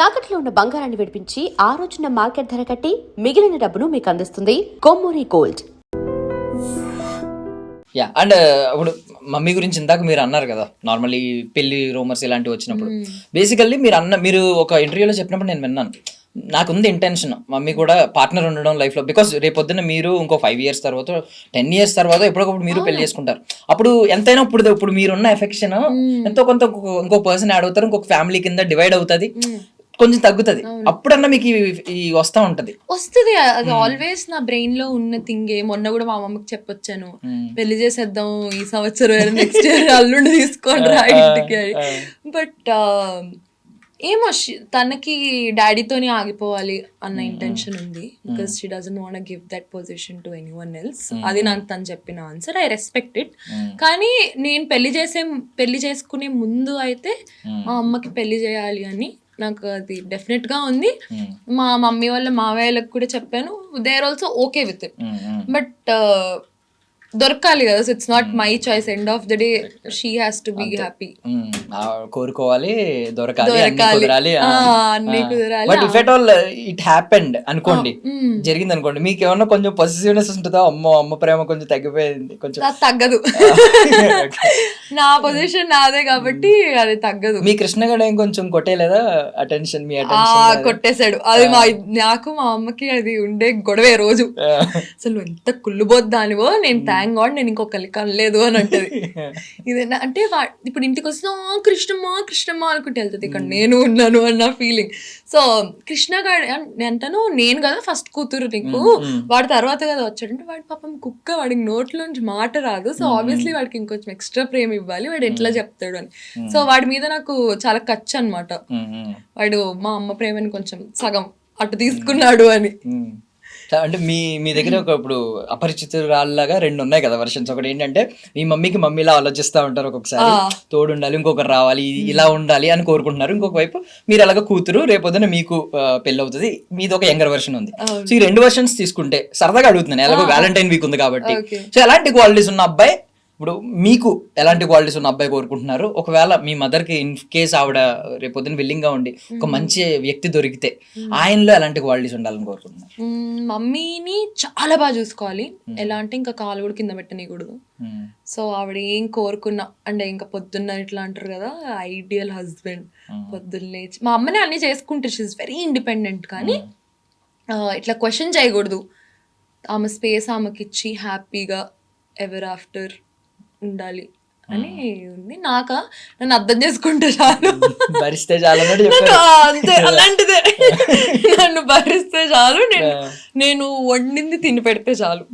తాకట్లో ఉన్న బంగారాన్ని విడిపించి ఆ రోజున మార్కెట్ ధర కట్టి మిగిలిన డబ్బును మీకు అందిస్తుంది కొమ్మూరి గోల్డ్. యా అండ్ ఇప్పుడు మమ్మీ గురించి ఇందాక మీరు అన్నారు కదా, నార్మల్లీ పెళ్లి రూమర్స్ ఇలాంటివి వచ్చినప్పుడు బేసికల్లీ మీరు ఒక ఇంటర్వ్యూలో చెప్పినప్పుడు నేను విన్నాను, నాకుంది ఇంటెన్షన్ మమ్మీ కూడా పార్ట్నర్ ఉండడం లైఫ్ లో, బికాస్ రేపొద్దున మీరు ఇంకో 5 years తర్వాత 10 years తర్వాత ఎప్పటికప్పుడు మీరు పెళ్లి చేసుకుంటారు. అప్పుడు ఎంతైనా ఇప్పుడు మీరున్న ఎఫెక్షన్ ఎంతో కొంత ఇంకో పర్సన్ యాడ్ అవుతారు, ఇంకొక ఫ్యామిలీ కింద డివైడ్ అవుతుంది, కొంచెం తగ్గుతుంది. అప్పుడన్నా మీకు ఈ వస్తా ఉంటది. అది ఆల్వేస్ నా బ్రెయిన్ లో ఉన్న థింగే. మొన్న కూడా మా మమ్మకి చెప్పొచ్చాను, పెళ్లి చేసేద్దాం ఈ సంవత్సరం, నెక్స్ట్ ఇయర్ అల్లుండి తీసుకోండి రా ఇంటికి. బట్ ఏమో తనకి డాడీతోనే ఆగిపోవాలి అన్న ఇంటెన్షన్ ఉంది, because she doesn't want give that position to anyone else. అది నాకు తను చెప్పిన ఆన్సర్, ఐ రెస్పెక్ట్ ఇట్. కానీ నేను పెళ్లి చేసుకునే ముందు అయితే మా అమ్మకి పెళ్లి చేయాలి అని నాకు అది డెఫినెట్ గా ఉంది. మా మమ్మీ వాళ్ళ మావయ్యలకు కూడా చెప్పాను, they are also okay with it. But దొరకాలి కదా, it's not my choice. End of the day she has to be happy. కోరుకోవాలి, దొరకాలి, అన్ని కుదరాలి. But if at all it happened అనుకోండి, జరిగింది అనుకోండి, మీకు ఏమన్నా కొంచెం పొసెసివ్నెస్ ఉంటుందా? అమ్మ ప్రేమ కొంచెం తగ్గిపోయింది, కొంచెం తగ్గదు. నా పొజిషన్ నాదే కాబట్టి అది తగ్గదు. మీ కృష్ణ గడ కొంచెం కొట్టేలేదా అటెన్షన్? మీ అటెన్షన్ కొట్టేశాడు. అది నాకు మా అమ్మకి అది ఉండే గొడవే రోజు. అసలు ఎంత కుళ్ళుబోద్దానివో, నేను థ్యాంక్ గాడ్ నేను ఇంకొకరి కనలేదు అని అంటది. ఇదేనా అంటే ఇప్పుడు ఇంటికి వస్తున్నా కృష్ణమ్మ అనుకుంటే వెళ్తుంది, ఇక్కడ నేను ఉన్నాను అన్న ఫీలింగ్. సో కృష్ణ గారు అంటాను, నేను కదా ఫస్ట్ కూతురు నీకు, వాడి తర్వాత కదా వచ్చాడంటే, వాడి పాపం కుక్క, వాడికి నోట్లోంచి మాట రాదు. సో ఆబ్వియస్లీ వాడికి ఇంకొంచెం ఎక్స్ట్రా ప్రేమ ఇవ్వాలి, వాడు ఎట్లా చెప్తాడు అని. సో వాడి మీద నాకు చాలా ఖర్చు అనమాట. వాడు మా అమ్మ ప్రేమని కొంచెం సగం అటు తీసుకున్నాడు అని. అంటే మీ దగ్గర ఇప్పుడు అపరిచితురాల్లాగా 2 ఉన్నాయి కదా వర్షన్స్. ఒకటి ఏంటంటే మీ మమ్మీలా ఆలోచిస్తూ ఉంటారు, ఒక్కొక్కసారి తోడు ఉండాలి, ఇంకొకరు రావాలి, ఇలా ఉండాలి అని కోరుకుంటున్నారు. ఇంకొక వైపు మీరు అలాగా కూతురు, రేపొద్దున మీకు పెళ్లి అవుతుంది, మీది ఒక యంగర్ వర్షన్ ఉంది. సో ఈ 2 వర్షన్స్ తీసుకుంటే సరదాగా అడుగుతున్నాను, ఎలాగో వ్యాలంటైన్ వీక్ ఉంది కాబట్టి. సో ఎలాంటి క్వాలిటీస్ ఉన్న అబ్బాయి, ఇప్పుడు మీకు ఎలాంటి క్వాలిటీస్ ఉన్న అబ్బాయి కోరుకుంటున్నారు? ఒకవేళ మీ మదర్కి ఇన్ కేస్ ఆవిడ రేపొద్దున విల్లింగ్ గా ఉండి ఒక మంచి వ్యక్తి దొరికితే ఆయనలో ఎలాంటి క్వాలిటీస్ ఉండాలని కోరుకుంటున్నారు? మమ్మీని చాలా బాగా చూసుకోవాలి. ఎలా అంటే ఇంకా కాలు కూడా కింద పెట్టనీయకూడదు. సో ఆవిడ ఏం కోరుకున్నా అంటే, ఇంకా పొద్దున్న ఇట్లా అంటారు కదా, ఐడియల్ హస్బెండ్. పొద్దున్నే మా అమ్మనే అన్ని చేసుకుంటారు, షీఈస్ వెరీ ఇండిపెండెంట్. కానీ ఇట్లా క్వశ్చన్ చేయకూడదు. ఆమె స్పేస్ ఆమెకి ఇచ్చి హ్యాపీగా ఎవర్ ఆఫ్టర్ ఉండాలి అని ఉంది. నన్ను అర్థం చేసుకుంటే చాలు, భరిస్తే చాలు అంతే. అలాంటిదే, నన్ను భరిస్తే చాలు, నేను వండింది తిని పెడితే చాలు,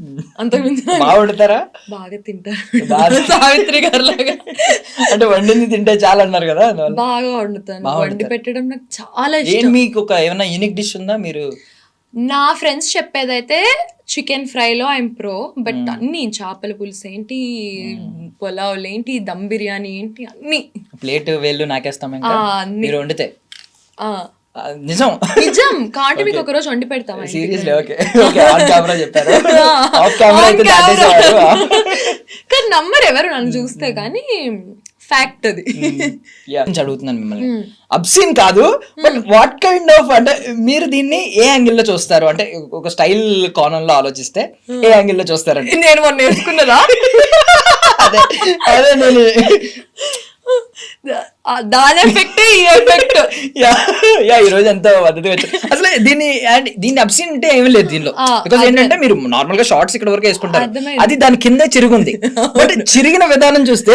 అంతకుమించి. బాగా తింటారు, సావిత్రి గారు లాగా. అంటే వండింది తింటే చాలు అన్నారు కదా, బాగా వండుతాను. వండి పెట్టడం నాకు చాలా ఇష్టం. మీకు ఒక ఏమైనా యూనిక్ డిష్ ఉందా? మీరు నా ఫ్రెండ్స్ చెప్పేదైతే చికెన్ ఫ్రైలో ఐఎమ్ ప్రో, బట్ అన్ని చేపల పులుసు ఏంటి, పులావులు ఏంటి, దమ్ బిర్యానీ ఏంటి, అన్ని ప్లేట్ వేళ్ళు నాకేస్తాం మీరు వండితే. నిజం కాబట్టి మీకు ఒక రోజు వండి పెడతాం. సీరియస్లీ? ఓకే ఆన్ కెమెరా చెప్పారు, ఆఫ్ కెమెరా అయితే కానీ నమ్మరు ఎవరు నన్ను చూస్తే, కానీ ఫ్యాక్ట్ అది. అడుగుతున్నాను మిమ్మల్ని, అబ్సీన్ కాదు, బట్ వాట్ కైండ్ ఆఫ్, అంటే మీరు దీన్ని ఏ యాంగిల్ లో చూస్తారు? అంటే ఒక స్టైల్ కోణంలో ఆలోచిస్తే ఏ యాంగిల్ లో చూస్తారండి? నేను మొన్న నేర్చుకున్నదా? అదే నేను దాని ఎఫెక్ట్ ఈ ఎఫెక్ట్ ఈ రోజు ఎంతో పద్ధతిగా వచ్చారు. అసలు దీన్ని అబ్సీన్ అంటే ఏమీ లేదు దీనిలో, బికాస్ ఏంటంటే మీరు నార్మల్ గా షార్ట్స్ ఇక్కడ వరకు వేసుకుంటారు, అది దాని కింద చిరుగుంది. బట్ చిరిగిన విధానం చూస్తే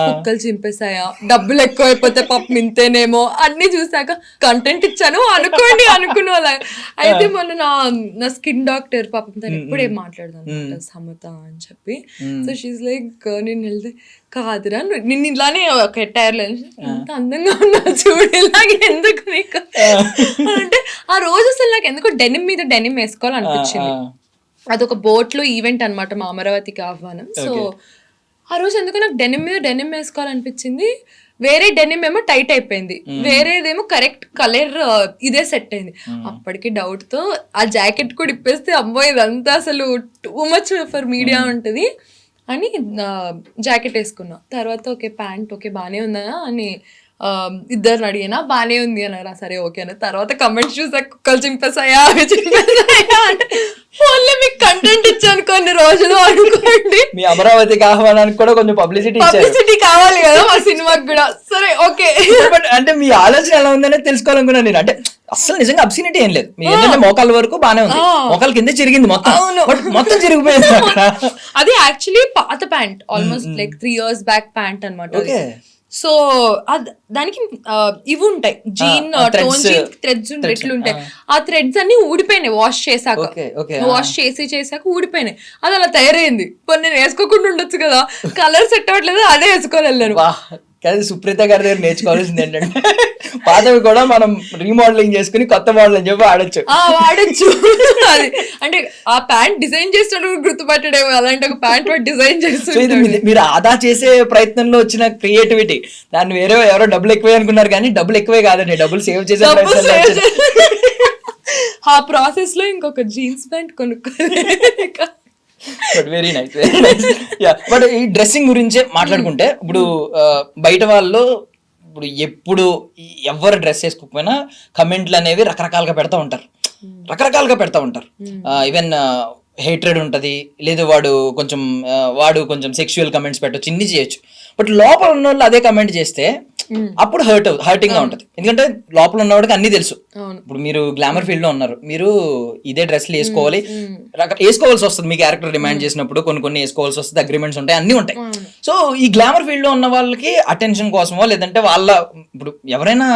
కుక్కలు చింపేశాయా, డబ్బులు ఎక్కువ అయిపోతే పాపం ఇంతేనేమో అన్ని చూసాక కంటెంట్ ఇచ్చాను అనుకున్నా. అయితే మొన్న నా స్కిన్ డాక్టర్ పాపం తను ఎప్పుడేం మాట్లాడదాను సమత అని చెప్పి. సో షీస్ లైక్, నేను వెళ్తే కాదురా నిన్ను ఇలానే ఒక టైర్లో ఎంత అందంగా ఉన్నా చూడు, ఇలాగే ఎందుకు నీకు అంటే, ఆ రోజు అసలు నాకు ఎందుకో డెనిమ్ మీద డెనిమ్ వేసుకోవాలనిపించింది. అదొక బోట్లో ఈవెంట్ అనమాట, మా అమరావతికి ఆహ్వానం. సో ఆ రోజు ఎందుకో నాకు డెనిమ్ మీద డెనిమ్ వేసుకోవాలనిపించింది. వేరే డెనిమ్ ఏమో టైట్ అయిపోయింది, వేరేదేమో కరెక్ట్ కలర్ ఇదే సెట్ అయింది. అప్పటికి డౌట్ తో ఆ జాకెట్ కూడా ఇప్పేస్తే, అమ్మో ఇదంతా అసలు టూ మచ్ ఫర్ మీడియా ఉంటుంది అని జాకెట్ వేసుకున్నా. తర్వాత ఓకే ప్యాంట్ ఓకే బాగానే ఉందా అని ఇద్దరిని అడిగినా బానే ఉంది అన్నారా, సరే ఓకే అన్న. తర్వాత కమెంట్స్ చూసా కుక్కలు చింపేసాయా అవి చింపేసాయా అంటే ఓన్లీ మీకు కంటెంట్ ఇచ్చాను కొన్ని రోజులు అనుకోండి. మీ అమరావతికి ఆహ్వానానికి కూడా కొంచెం పబ్లిసిటీ కావాలి కదా మా సినిమాకి కూడా, సరే ఓకే. బట్ అంటే మీ ఆలోచన ఎలా ఉందనే తెలుసుకోవాలనుకున్నాను నేను. అంటే అసలు నిజంగా అబ్సినిటీ ఏం లేదు, మీ ఏంటంటే మోకాల వరకు బానే ఉంది, మోకాల కింద చిరిగింది మొత్తం, బట్ మొత్తం చిరిగిపోయింది అక్కడ. అది యాక్చువల్లీ పాత pant, almost like 3 years back pant అనమాట. సో దానికి ఇవి ఉంటాయి జీన్ టోన్ జీన్ థ్రెడ్స్ ఎట్లు ఉంటాయి, ఆ థ్రెడ్స్ అన్ని ఊడిపోయినాయి వాష్ చేసాక ఊడిపోయినాయి. అది అలా తయారైంది. కొన్ని నేను వేసుకోకుండా ఉండొచ్చు కదా, కలర్ సెట్ అవ్వట్లేదు, అదే వేసుకొని వెళ్ళాను. కానీ సుప్రీత గారి దగ్గర నేర్చుకోవాల్సింది ఏంటంటే పాతవి కూడా మనం రీమోడలింగ్ చేసుకుని కొత్త మోడల్ అని చెప్పి వాడచ్చు. అది అంటే ఆ ప్యాంట్ డిజైన్ చేసినట్టు గుర్తుపట్టడేమో, అలాంటి ఒక ప్యాంట్ డిజైన్ చేస్తుంది. మీరు ఆదా చేసే ప్రయత్నంలో వచ్చిన క్రియేటివిటీ, దాన్ని ఎవరో డబ్బులు ఎక్కువే అనుకున్నారు, కానీ డబ్బులు ఎక్కువే కాదండి, డబ్బులు సేవ్ చేసే ప్రయత్నం. ఆ ప్రాసెస్ లో ఇంకొక జీన్స్ ప్యాంట్ కొనుక్కోవాలి. But very nice, very nice. But ఈ డ్రెస్సింగ్ గురించే మాట్లాడుకుంటే, ఇప్పుడు బయట వాళ్ళు ఇప్పుడు ఎవరు డ్రెస్ వేసుకోకపోయినా కమెంట్లు అనేవి రకరకాలుగా పెడతా ఉంటారు. ఈవెన్ హేట్రెడ్ ఉంటది, లేదు వాడు కొంచెం సెక్షువల్ కమెంట్స్ పెట్టొచ్చు, ఇన్ని చేయొచ్చు. బట్ లోపల ఉన్న వాళ్ళు అదే కమెంట్ చేస్తే అప్పుడు హర్టింగ్ గా ఉంటది. ఎందుకంటే లోపల ఉన్నవాడికి అన్ని తెలుసు. ఇప్పుడు మీరు గ్లామర్ ఫీల్డ్ లో ఉన్నారు, మీరు ఇదే డ్రెస్లు వేసుకోవాల్సి వస్తుంది, మీ క్యారెక్టర్ డిమాండ్ చేసినప్పుడు కొన్ని వేసుకోవాల్సి వస్తుంది, అగ్రిమెంట్స్ ఉంటాయి, అన్ని ఉంటాయి. సో ఈ గ్లామర్ ఫీల్డ్ లో ఉన్న వాళ్ళకి అటెన్షన్ కోసమో, లేదంటే ఇప్పుడు ఎవరైనా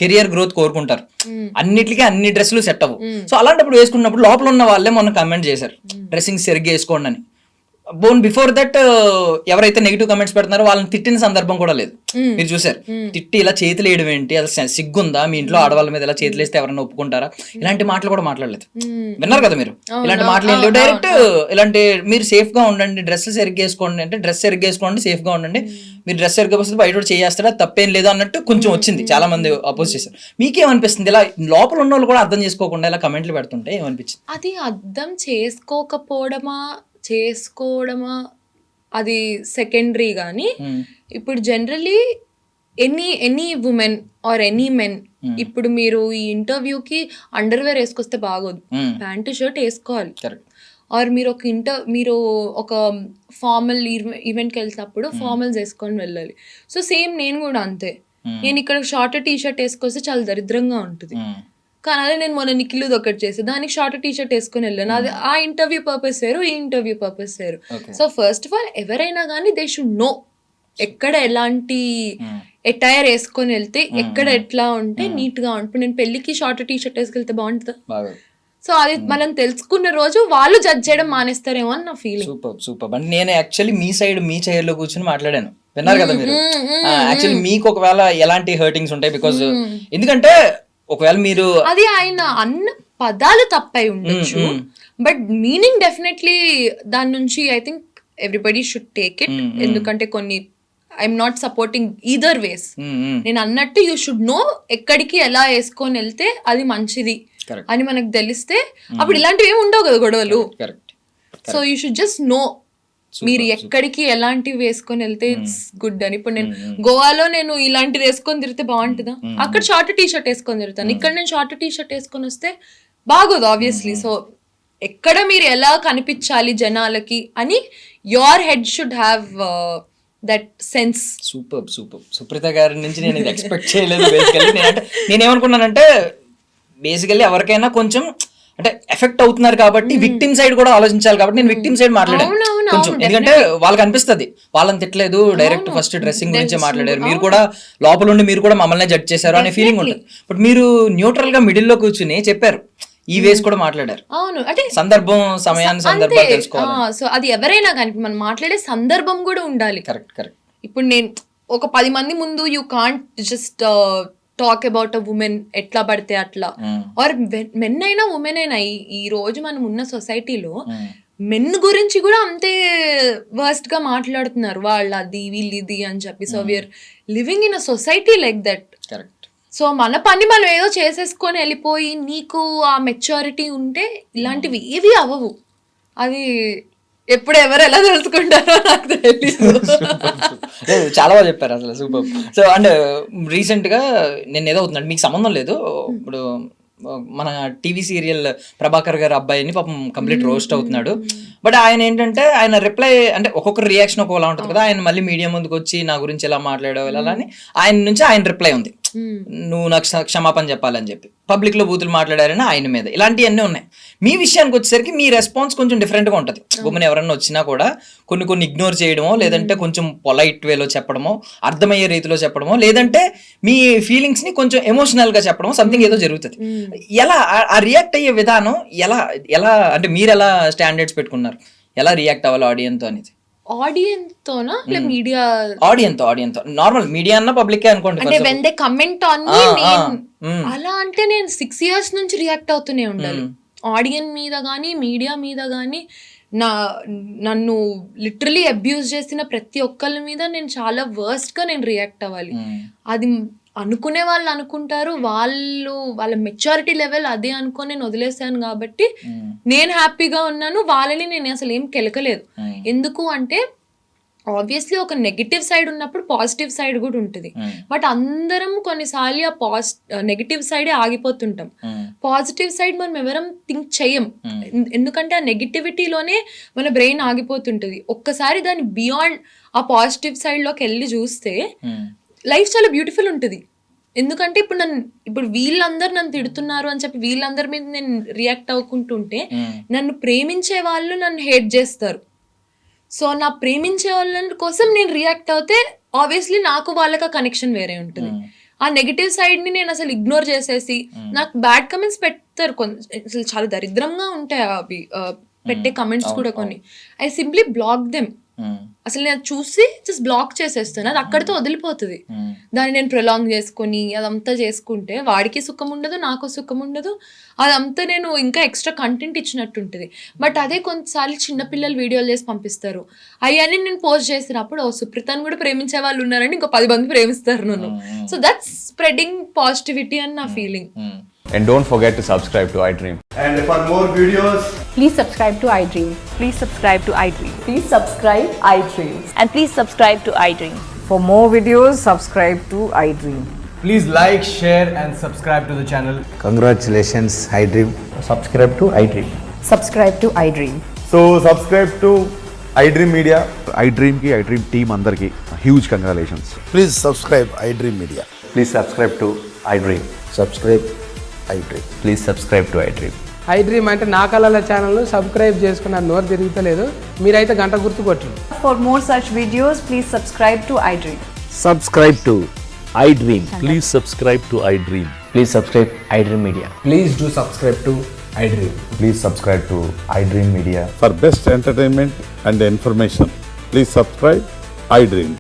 కెరియర్ గ్రోత్ కోరుకుంటారు, అన్నిటికీ అన్ని డ్రెస్సులు సెట్ అవ్వు. సో అలాంటప్పుడు వేసుకున్నప్పుడు లోపల ఉన్న వాళ్ళే మొన్న కమెంట్ చేశారు డ్రెస్సింగ్ సరిగ్గా వేసుకోండి అని. బిఫోర్ దట్ ఎవరైతే నెగిటివ్ కమెంట్స్ పెడుతున్నారో వాళ్ళని తిట్టిన సందర్భం కూడా లేదు. మీరు చూసారు, తిట్టి ఇలా చేతులు వేయడం ఏంటి, అసలు సిగ్గుందా, మీ ఇంట్లో ఆడవాళ్ళ మీద ఇలా చేతులు వేస్తే ఎవరైనా ఒప్పుకుంటారా, ఇలాంటి మాటలు కూడా మాట్లాడలేదు. విన్నారు కదా మీరు, ఇలాంటి మాటలు ఏం లేవు. డైరెక్ట్ ఇలాంటి మీరు సేఫ్ గా ఉండండి, డ్రెస్ సరిగ్గా వేసుకోండి అంటే డ్రెస్ సరిగ్గా వేసుకోండి, సేఫ్ గా ఉండండి, మీరు డ్రెస్ సరిగ్గా వస్తే బయట చేస్తారా, తప్పేం లేదు అన్నట్టు కొంచెం వచ్చింది. చాలా మంది అపోజ్ చేశారు. మీకేమనిపిస్తుంది ఇలా లోపల ఉన్న వాళ్ళు కూడా అర్థం చేసుకోకుండా ఇలా కమెంట్లు పెడుతుంటే ఏమనిపించింది? అది అర్థం చేసుకోవడమా అది సెకండరీ గానీ, ఇప్పుడు generally any women or any men, ఇప్పుడు మీరు ఈ ఇంటర్వ్యూకి అండర్వేర్ వేసుకొస్తే బాగోదు, ప్యాంటు షర్ట్ వేసుకోవాలి. ఆర్ మీరు ఒక ఫార్మల్ ఈవెంట్కి వెళ్తున్నప్పుడు ఫార్మల్స్ వేసుకొని వెళ్ళాలి. సో సేమ్ నేను కూడా అంతే, నేను ఇక్కడ షార్ట్ టీ షర్ట్ వేసుకొస్తే చాలా దరిద్రంగా ఉంటుంది. కానీ అదే నేను మొన్న నిఖిల్ ఒకటి చేసి దానికి షార్ట్ టీ షర్ట్ వేసుకొని వెళ్ళాను. అది ఆ ఇంటర్వ్యూ పర్పస్ వేరు, ఈ ఇంటర్వ్యూ పర్పస్ వేరు. సో ఫస్ట్ ఆఫ్ ఆల్ ఎవరైనా కానీ దే షుడ్ నో ఎక్కడ ఎలాంటి ఎటైర్ వేసుకొని వెళ్తే ఎక్కడ ఎట్లా ఉంటే నీట్ గా ఉంటుంది. నేను పెళ్లికి షార్ట్ టీ షర్ట్ వేసుకెళ్తే బాగుంటుందా? సో అది మనం తెలుసుకున్న రోజు వాళ్ళు జడ్జ్ చేయడం మానేస్తారేమో అని నా ఫీలింగ్. సూపర్. అంటే నేను యాక్చువల్లీ మీ చైర్ లో కూర్చొని మాట్లాడాను, విన్నారు కదా మీరు. యాక్చువల్లీ మీకు ఒకవేళ ఎలాంటి హర్టింగ్స్ ఉంటాయి, బికాజ్ ఎందుకంటే ఒకవేళ మీరు అది ఆయన అన్న పదాలు తప్పై ఉండొచ్చు, బట్ మీనింగ్ డెఫినెట్లీ దాని నుంచి I think everybody should take it. ఎందుకంటే కొన్ని ఐఎమ్ నాట్ సపోర్టింగ్ ఈదర్ వేస్. నేను అన్నట్టు యూ షుడ్ నో ఎక్కడికి ఎలా వేసుకొని వెళ్తే అది మంచిది అని మనకు తెలిస్తే అప్పుడు ఇలాంటివి ఏమి ఉండవు కదా గొడవలు. So you should just know మీరు ఎక్కడికి ఎలాంటివి వేసుకొని వెళ్తే ఇట్స్ గుడ్ అని. ఇప్పుడు నేను గోవాలో నేను ఇలాంటిది వేసుకొని తిరిగితే బాగుంటుందా? అక్కడ షార్ట్ టీ షర్ట్ వేసుకొని తిరుగుతాను, ఇక్కడ నేను షార్ట్ టీ షర్ట్ వేసుకొని వస్తే బాగోదు ఆబ్వియస్లీ. సో ఎక్కడ మీరు ఎలా కనిపించాలి జనాలకి అని your head should have that sense. Super. Supritha గారి నుంచి నేను ఇది ఎక్స్పెక్ట్ చేయలేదు. బేసికల్లీ నేనేమనుకున్నానంటే బేసికల్లీ ఎవరికైనా కొంచెం అంటే ఎఫెక్ట్ అవుతున్నారు కాబట్టి విక్టిమ్ సైడ్ కూడా ఆలోచించాలి కాబట్టి నేను విక్టిమ్ సైడ్ మాట్లాడాను కొంచెం. ఎందుకంటే వాళ్ళకి అనిపిస్తుంది వాళ్ళని తిట్టలేదు, డైరెక్ట్ ఫస్ట్ డ్రెస్సింగ్ గురించి మాట్లాడారు, మీరు కూడా లోపల ఉండి మీరు కూడా మమ్మల్ని జడ్జ్ చేశారు అనే ఫీలింగ్ ఉంటుంది. బట్ మీరు న్యూట్రల్ గా మిడిల్ లో కూర్చుని చెప్పారు, ఈ వేస్ కూడా మాట్లాడారు. అవును, అంటే సమయాన్ని తెలుసుకోవాలి. సో అది ఎవరైనా కానీ మనం మాట్లాడే సందర్భం కూడా ఉండాలి. కరెక్ట్. ఇప్పుడు నేను ఒక 10 మంది ముందు you can't just talk about a women ఎట్లా పడితే అట్లా, ఆర్ మెన్ అయినా ఉమెన్ అయినా. ఈ రోజు మనం ఉన్న సొసైటీలో మెన్ గురించి కూడా అంతే వర్స్ట్ గా మాట్లాడుతున్నారు, వాళ్ళు అది వీళ్ళు ఇది అని చెప్పి. So we are living in a society like that. So మన పని మనం ఏదో చేసేసుకొని వెళ్ళిపోయి నీకు ఆ మెచ్యూరిటీ ఉంటే ఇలాంటివి ఏవి అవ్వవు. అది ఎప్పుడు ఎవరు ఎలా తెలుసుకుంటారో నాకు తెలియదు. లేదు చాలా బాగా చెప్పారు అసలు, సూపర్. సో అండ్ రీసెంట్ గా నేను ఏదో అవుతున్నాడు, మీకు సంబంధం లేదు, ఇప్పుడు మన టీవీ సీరియల్ ప్రభాకర్ గారు అబ్బాయిని పాపం కంప్లీట్ రోస్ట్ అవుతున్నాడు. బట్ ఆయన ఏంటంటే ఆయన రిప్లై అంటే ఒక్కొక్కరు రియాక్షన్ ఒక్కోలా ఉంటుంది కదా, ఆయన మళ్ళీ మీడియా ముందుకు వచ్చి నా గురించి ఎలా మాట్లాడావు ఇలా అని ఆయన నుంచి ఆయన రిప్లై ఉంది, నువ్వు నాకు క్షమాపణ చెప్పాలని చెప్పి పబ్లిక్ లో బూతులు మాట్లాడారని ఆయన మీద, ఇలాంటివన్నీ ఉన్నాయి. మీ విషయానికి వచ్చేసరికి మీ రెస్పాన్స్ కొంచెం డిఫరెంట్ గా ఉంటుంది. ఉమెన్ ఎవరన్నా వచ్చినా కూడా కొన్ని ఇగ్నోర్ చేయడమో, లేదంటే కొంచెం పొలైట్ వేలో చెప్పడమో, అర్థమయ్యే రీతిలో చెప్పడమో, లేదంటే మీ ఫీలింగ్స్ ని కొంచెం ఎమోషనల్ గా చెప్పడమో, సంథింగ్ ఏదో జరుగుతుంది. ఎలా ఆ రియాక్ట్ అయ్యే విధానం ఎలా అంటే మీరు ఎలా స్టాండర్డ్స్ పెట్టుకున్నారు, ఎలా రియాక్ట్ అవ్వాలి ఆడియన్స్ తో అనేది? ఆడియన్స్ తోనా మీడియా? ఆడియన్స్ నార్మల్ మీడియా అన్న పబ్లిక్ అనుకోండి. అంటే వెన్ దే కమెంట్ ఆన్ అలా అంటే నేను 6 years నుంచి రియాక్ట్ అవుతూనే ఉండాలి. ఆడియన్స్ మీద కానీ మీడియా మీద కానీ నన్ను లిటరలీ అబ్యూజ్ చేసిన ప్రతి ఒక్కళ్ళ మీద నేను చాలా వర్స్ట్ గా నేను రియాక్ట్ అవ్వాలి. అది అనుకునే వాళ్ళు అనుకుంటారు, వాళ్ళ మెచ్యూరిటీ లెవెల్ అదే అనుకొని నేను వదిలేసాను కాబట్టి నేను హ్యాపీగా ఉన్నాను. వాళ్ళని నేను అసలు ఏం కెలకలేదు. ఎందుకు అంటే ఆబ్వియస్లీ ఒక నెగిటివ్ సైడ్ ఉన్నప్పుడు పాజిటివ్ సైడ్ కూడా ఉంటుంది. బట్ అందరం కొన్నిసార్లు ఆ నెగిటివ్ సైడే ఆగిపోతుంటాం. పాజిటివ్ సైడ్ మనం ఎవరం థింక్ చెయ్యం, ఎందుకంటే ఆ నెగిటివిటీలోనే మన బ్రెయిన్ ఆగిపోతుంటది. ఒక్కసారి దాన్ని బియాండ్ ఆ పాజిటివ్ సైడ్ లోకి వెళ్ళి చూస్తే లైఫ్ చాలా బ్యూటిఫుల్ ఉంటుంది. ఎందుకంటే ఇప్పుడు వీళ్ళందరూ నన్ను తిడుతున్నారు అని చెప్పి వీళ్ళందరి మీద నేను రియాక్ట్ అవ్వకుంటుంటే నన్ను ప్రేమించే వాళ్ళు నన్ను హేట్ చేస్తారు. సో నా ప్రేమించే వాళ్ళ కోసం నేను రియాక్ట్ అవుతే ఆబ్వియస్లీ నాకు వాళ్ళకి ఆ కనెక్షన్ వేరే ఉంటుంది. ఆ నెగిటివ్ సైడ్ ని నేను అసలు ఇగ్నోర్ చేసేసి, నాకు బ్యాడ్ కమెంట్స్ పెడతారు అసలు చాలా దరిద్రంగా ఉంటాయి అవి పెట్టే కమెంట్స్ కూడా కొన్ని. I simply block them. అసలు నేను చూసి జస్ట్ బ్లాక్ చేసేస్తాను, అది అక్కడితో వదిలిపోతుంది. దాన్ని నేను ప్రొలాంగ్ చేసుకొని అదంతా చేసుకుంటే వాడికి సుఖం ఉండదు, నాకు సుఖం ఉండదు. అదంతా నేను ఇంకా ఎక్స్ట్రా కంటెంట్ ఇచ్చినట్టు ఉంటుంది. బట్ అదే కొంతసార్లు చిన్నపిల్లలు వీడియోలు చేసి పంపిస్తారు, అవన్నీ నేను పోస్ట్ చేసినప్పుడు సుప్రీతను కూడా ప్రేమించే వాళ్ళు ఉన్నారని ఇంకో 10 మంది ప్రేమిస్తారు నన్ను. సో దట్స్ స్ప్రెడింగ్ పాజిటివిటీ అని నా feeling. And don't forget to subscribe to iDream. And for more videos, please subscribe to iDream. Please subscribe to iDream. Please subscribe iDream. And please subscribe to iDream. For more videos, subscribe to iDream. please like, share and subscribe to the channel. Congratulations, iDream. Subscribe to iDream. Subscribe to iDream. So subscribe to iDream Media. iDream ki iDream team andarki huge congratulations. Please subscribe iDream Media. Please subscribe to iDream. Subscribe iDream. Please subscribe to iDream. iDream అంటే నా కళల channel subscribe చేసుకున్న నోరు తిరుగుతలేదు, మీరైతే గంట గుర్తు కొట్టండి. For more such videos, please subscribe to iDream. Subscribe to iDream. Please subscribe to iDream. Please subscribe iDream Media. Please do subscribe to iDream. Please subscribe to iDream Media. For best entertainment and information, please subscribe iDream.